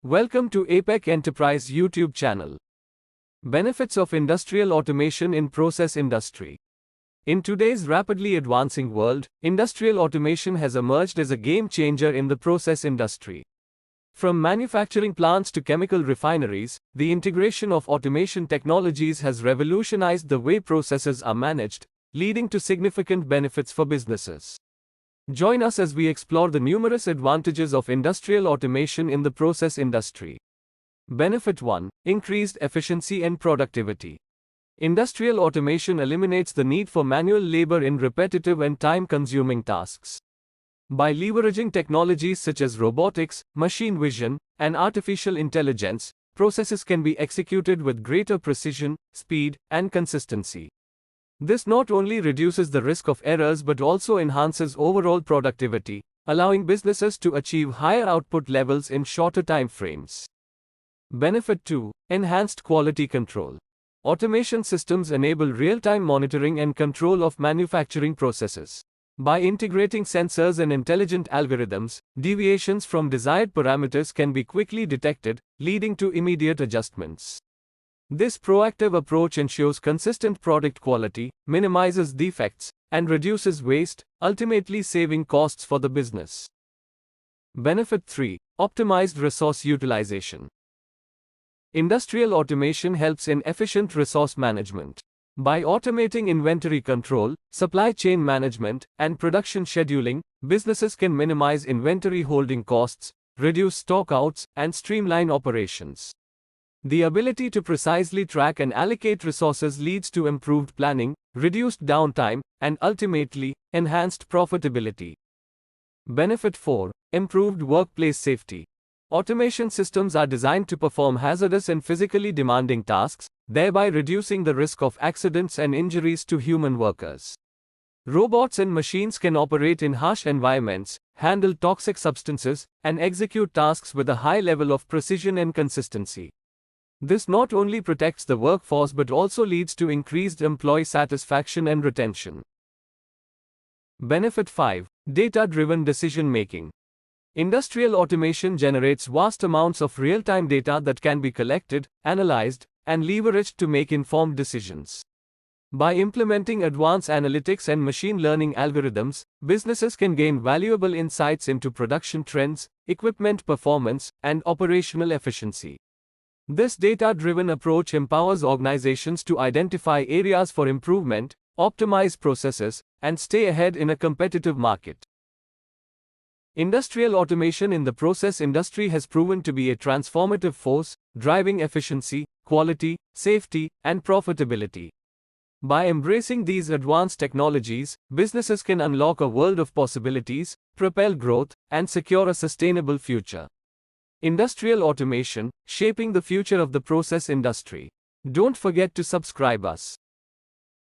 Welcome to APEC Enterprise YouTube channel. Benefits of industrial automation in process industry. In today's rapidly advancing world, industrial automation has emerged as a game changer in the process industry. From manufacturing plants to chemical refineries, the integration of automation technologies has revolutionized the way processes are managed, leading to significant benefits for businesses. Join us as we explore the numerous advantages of industrial automation in the process industry. Benefit 1. Increased efficiency and productivity. Industrial automation eliminates the need for manual labor in repetitive and time-consuming tasks. By leveraging technologies such as robotics, machine vision, and artificial intelligence, processes can be executed with greater precision, speed, and consistency. This not only reduces the risk of errors but also enhances overall productivity, allowing businesses to achieve higher output levels in shorter time frames. Benefit 2. Enhanced quality control. Automation systems enable real-time monitoring and control of manufacturing processes. By integrating sensors and intelligent algorithms, deviations from desired parameters can be quickly detected, leading to immediate adjustments. This proactive approach ensures consistent product quality, minimizes defects, and reduces waste, ultimately saving costs for the business. Benefit 3. Optimized resource utilization. Industrial automation helps in efficient resource management. By automating inventory control, supply chain management, and production scheduling, businesses can minimize inventory holding costs, reduce stockouts, and streamline operations. The ability to precisely track and allocate resources leads to improved planning, reduced downtime, and ultimately, enhanced profitability. Benefit 4. Improved workplace safety. Automation systems are designed to perform hazardous and physically demanding tasks, thereby reducing the risk of accidents and injuries to human workers. Robots and machines can operate in harsh environments, handle toxic substances, and execute tasks with a high level of precision and consistency. This not only protects the workforce but also leads to increased employee satisfaction and retention. Benefit 5. Data-driven decision-making. Industrial automation generates vast amounts of real-time data that can be collected, analyzed, and leveraged to make informed decisions. By implementing advanced analytics and machine learning algorithms, businesses can gain valuable insights into production trends, equipment performance, and operational efficiency. This data-driven approach empowers organizations to identify areas for improvement, optimize processes, and stay ahead in a competitive market. Industrial automation in the process industry has proven to be a transformative force, driving efficiency, quality, safety, and profitability. By embracing these advanced technologies, businesses can unlock a world of possibilities, propel growth, and secure a sustainable future. Industrial automation, shaping the future of the process industry. Don't forget to subscribe us.